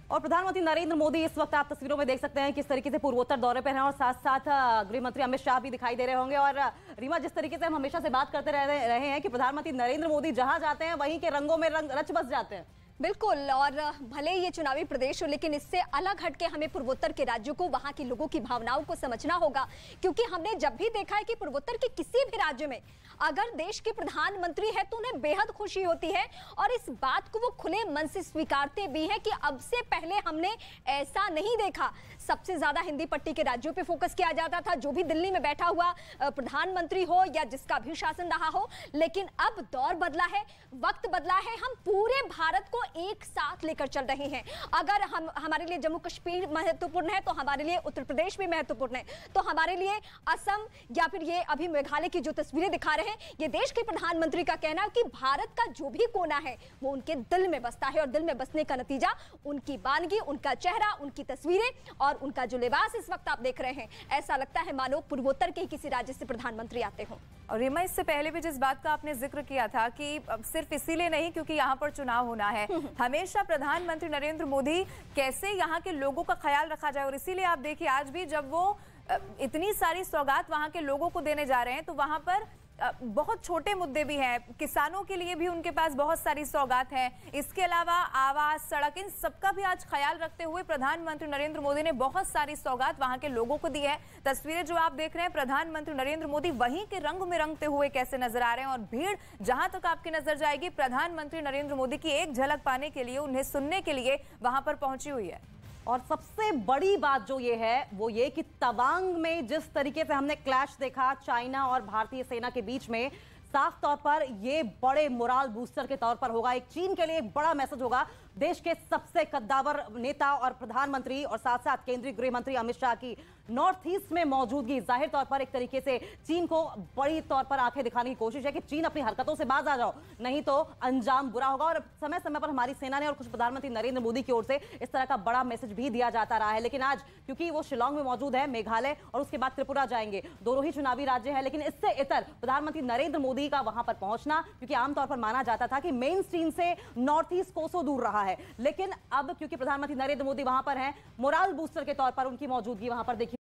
और प्रधानमंत्री नरेंद्र मोदी इस वक्त आप तस्वीरों में देख सकते हैं किस तरीके से पूर्वोत्तर दौरे पर हैं और साथ साथ गृह मंत्री अमित शाह भी दिखाई दे रहे होंगे। और रीमा, जिस तरीके से हम हमेशा से बात करते रहे हैं कि प्रधानमंत्री नरेंद्र मोदी जहां जाते हैं वहीं के रंगों में रंग रच बस जाते हैं। बिल्कुल, और भले ये चुनावी प्रदेश हो लेकिन इससे अलग हटके हमें पूर्वोत्तर के राज्यों को, वहां के लोगों की भावनाओं को समझना होगा, क्योंकि हमने जब भी देखा है कि पूर्वोत्तर के किसी भी राज्य में अगर देश के प्रधानमंत्री है तो उन्हें बेहद खुशी होती है और इस बात को वो खुले मन से स्वीकारते भी हैं कि अब से पहले हमने ऐसा नहीं देखा। सबसे ज्यादा हिंदी पट्टी के राज्यों पे फोकस किया जाता था, जो भी दिल्ली में बैठा हुआ प्रधानमंत्री हो या जिसका भी शासन रहा हो, लेकिन अब दौर बदला है, वक्त बदला है, हम पूरे भारत को एक साथ लेकर चल रहे हैं। अगर हमारे लिए जम्मू कश्मीर महत्वपूर्ण है तो हमारे लिए उत्तर प्रदेश भी महत्वपूर्ण है, तो हमारे लिए असम या फिर ये अभी मेघालय की जो तस्वीरें दिखा रहे हैं, ये देश के प्रधानमंत्री का कहना है कि भारत का जो भी कोना है वो उनके दिल में बसता है और दिल में बसने का नतीजा उनकी वानगी, उनका चेहरा, उनकी तस्वीरें और उनका जो लिबास इस वक्त आप देख रहे हैं, ऐसा लगता है मानो पूर्वोत्तर के किसी राज्य से प्रधानमंत्री आते हों। और रीमा, इससे पहले भी जिस बात का आपने जिक्र किया था कि सिर्फ इसीलिए नहीं क्योंकि यहाँ पर चुनाव होना है, हमेशा प्रधानमंत्री नरेंद्र मोदी कैसे यहाँ के लोगों का ख्याल रखा जाए, और इसीलिए आप देखिए आज भी जब वो इतनी सारी सौगात वहाँ के लोगों को देने जा रहे हैं तो वहाँ पर बहुत छोटे मुद्दे भी हैं। किसानों के लिए भी उनके पास बहुत सारी सौगात हैं। इसके अलावा आवास, सड़क, इन सबका भी आज ख्याल रखते हुए प्रधानमंत्री नरेंद्र मोदी ने बहुत सारी सौगात वहां के लोगों को दी है। तस्वीरें जो आप देख रहे हैं, प्रधानमंत्री नरेंद्र मोदी वहीं के रंग में रंगते हुए कैसे नजर आ रहे हैं, और भीड़ जहां तक आपकी नजर जाएगी प्रधानमंत्री नरेंद्र मोदी की एक झलक पाने के लिए, उन्हें सुनने के लिए वहां पर पहुंची हुई है। और सबसे बड़ी बात जो ये है वो ये कि तवांग में जिस तरीके से हमने क्लैश देखा चाइना और भारतीय सेना के बीच में, साफ तौर पर ये बड़े मोराल बूस्टर के तौर पर होगा। एक चीन के लिए एक बड़ा मैसेज होगा। देश के सबसे कद्दावर नेता और प्रधानमंत्री और साथ साथ केंद्रीय गृह मंत्री अमित शाह की नॉर्थ ईस्ट में मौजूदगी जाहिर तौर पर एक तरीके से चीन को बड़ी तौर पर आंखें दिखाने की कोशिश है कि चीन अपनी हरकतों से बाज आ जाओ, नहीं तो अंजाम बुरा होगा। और समय समय पर हमारी सेना ने और कुछ प्रधानमंत्री नरेंद्र मोदी की ओर से इस तरह का बड़ा मैसेज भी दिया जाता रहा है। लेकिन आज क्योंकि वो शिलांग में मौजूद है, मेघालय और उसके बाद त्रिपुरा जाएंगे, दोनों ही चुनावी राज्य है, लेकिन इससे इतर प्रधानमंत्री नरेंद्र मोदी का वहां पर पहुंचना, क्योंकि आमतौर पर माना जाता था कि मेन स्ट्रीम से नॉर्थ ईस्ट कोसों दूर रहा है, लेकिन अब क्योंकि प्रधानमंत्री नरेंद्र मोदी वहां पर हैं, मोराल बूस्टर के तौर पर उनकी मौजूदगी वहां पर देखी